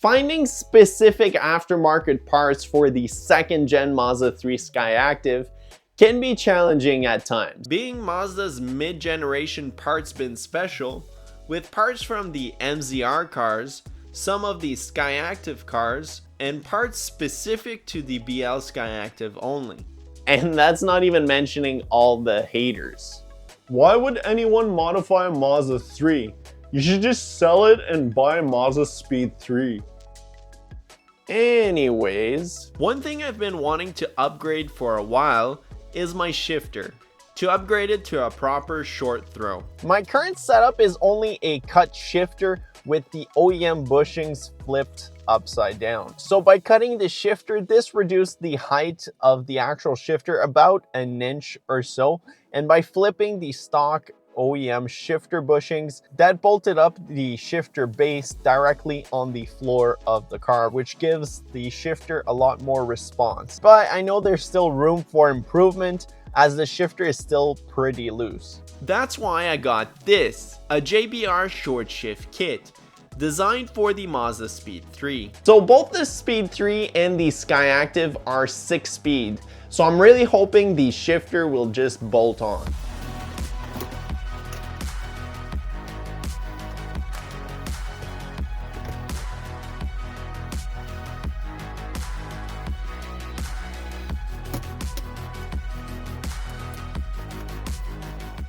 Finding specific aftermarket parts for the second-gen Mazda 3 Skyactiv can be challenging at times. Being Mazda's mid-generation parts bin special, with parts from the MZR cars, some of the Skyactiv cars, and parts specific to the BL Skyactiv only. And that's not even mentioning all the haters. Why would anyone modify a Mazda 3? You should just sell it and buy a Mazdaspeed 3. Anyways, one thing I've been wanting to upgrade for a while is my shifter, to upgrade it to a proper short throw. My current setup is only a cut shifter with the OEM bushings flipped upside down. So by cutting the shifter, this reduced the height of the actual shifter about an inch or so, and by flipping the stock OEM shifter bushings, that bolted up the shifter base directly on the floor of the car, which gives the shifter a lot more response. But I know there's still room for improvement as the shifter is still pretty loose. That's why I got this, a JBR short shift kit, designed for the Mazdaspeed 3. So both the Speed 3 and the Skyactiv are 6-speed, so I'm really hoping the shifter will just bolt on.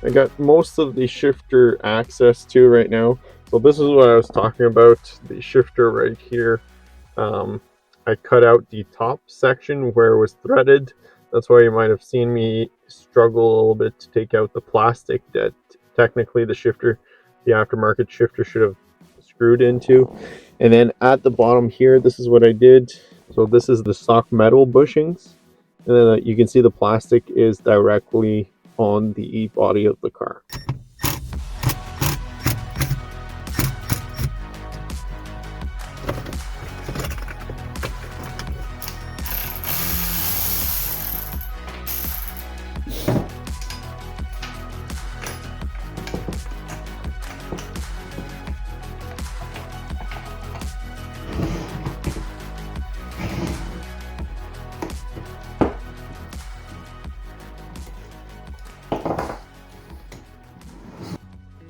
I got most of the shifter access to right now. So this is what I was talking about, the shifter right here. I cut out the top section where it was threaded. That's why you might have seen me struggle a little bit to take out the plastic that technically the aftermarket shifter should have screwed into. And then at the bottom here, this is what I did. So this is the stock metal bushings. And then you can see the plastic is directly on the body of the car.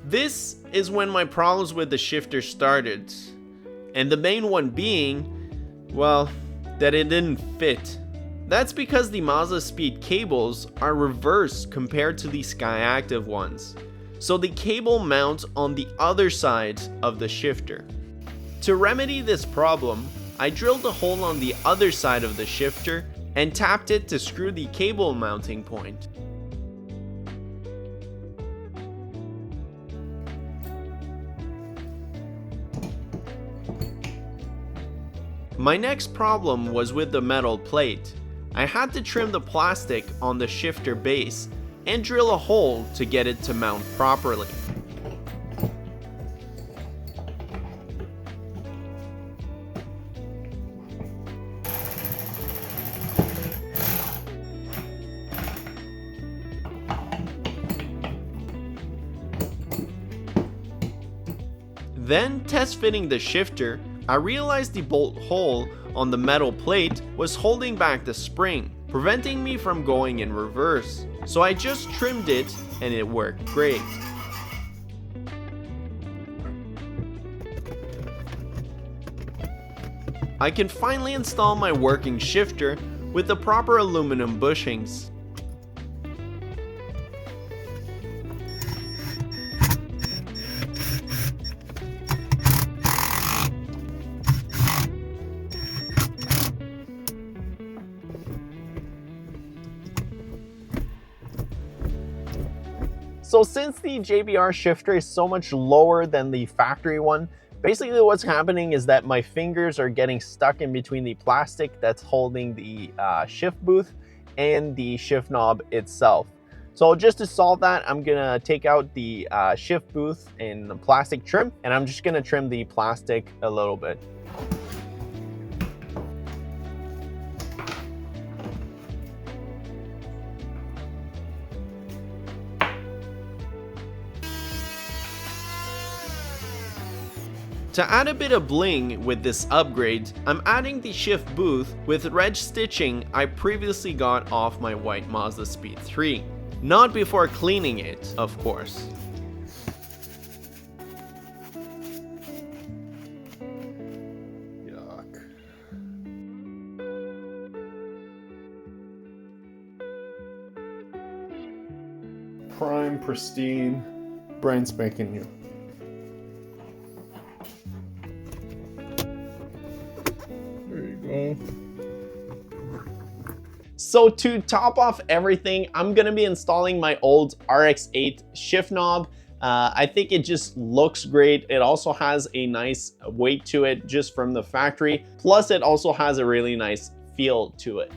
This is when my problems with the shifter started, and the main one being, well, that it didn't fit. That's because the Mazdaspeed cables are reversed compared to the Skyactiv ones, so the cable mounts on the other side of the shifter. To remedy this problem, I drilled a hole on the other side of the shifter and tapped it to screw the cable mounting point. My next problem was with the metal plate. I had to trim the plastic on the shifter base and drill a hole to get it to mount properly. Then, test fitting the shifter, I realized the bolt hole on the metal plate was holding back the spring, preventing me from going in reverse. So I just trimmed it and it worked great. I can finally install my working shifter with the proper aluminum bushings. So since the JBR shifter is so much lower than the factory one, basically what's happening is that my fingers are getting stuck in between the plastic that's holding the shift booth and the shift knob itself. So just to solve that, I'm gonna take out the shift booth and the plastic trim, and I'm just gonna trim the plastic a little bit. To add a bit of bling with this upgrade, I'm adding the shift booth with red stitching I previously got off my white Mazdaspeed 3. Not before cleaning it, of course. Yuck. Prime, pristine, brand spanking new. There you go. So to top off everything, I'm gonna be installing my old RX-8 shift knob. I think it just looks great. It also has a nice weight to it just from the factory. Plus it also has a really nice feel to it.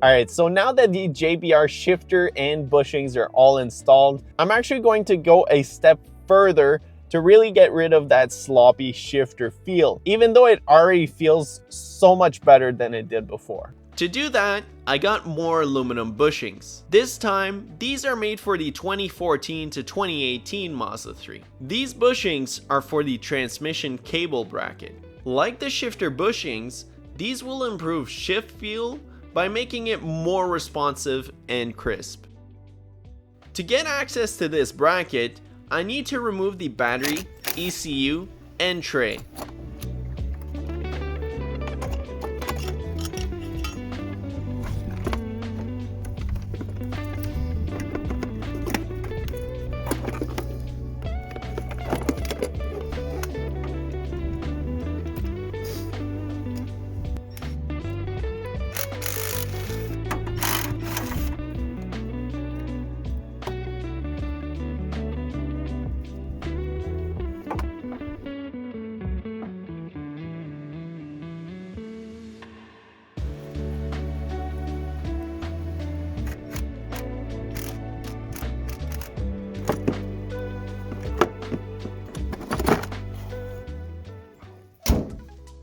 Alright, so now that the JBR shifter and bushings are all installed, I'm actually going to go a step further to really get rid of that sloppy shifter feel, even though it already feels so much better than it did before. To do that, I got more aluminum bushings. This time, these are made for the 2014 to 2018 Mazda 3. These bushings are for the transmission cable bracket. Like the shifter bushings, these will improve shift feel by making it more responsive and crisp. To get access to this bracket, I need to remove the battery, ECU, and tray.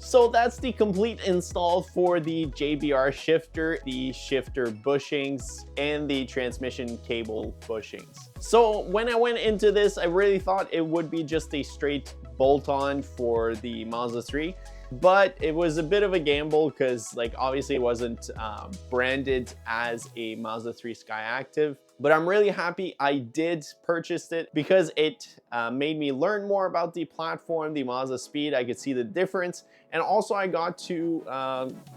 So that's the complete install for the JBR shifter, the shifter bushings, and the transmission cable bushings. So when I went into this, I really thought it would be just a straight bolt-on for the Mazda 3. But it was a bit of a gamble because like obviously it wasn't branded as a Mazda 3 Skyactiv. But I'm really happy I did purchase it because it made me learn more about the platform, the Mazdaspeed. I could see the difference. And also I got to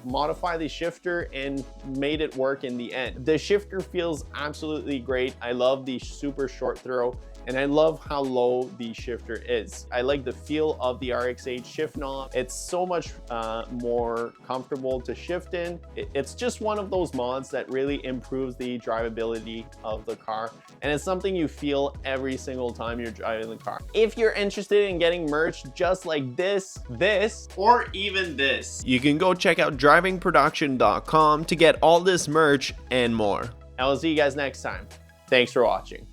modify the shifter and made it work in the end. The shifter feels absolutely great. I love the super short throw. And I love how low the shifter is. I like the feel of the RX-8 shift knob. It's so much more comfortable to shift in. It's just one of those mods that really improves the drivability of the car. And it's something you feel every single time you're driving the car. If you're interested in getting merch just like this, or even this, you can go check out drivingproduction.com to get all this merch and more. I will see you guys next time. Thanks for watching.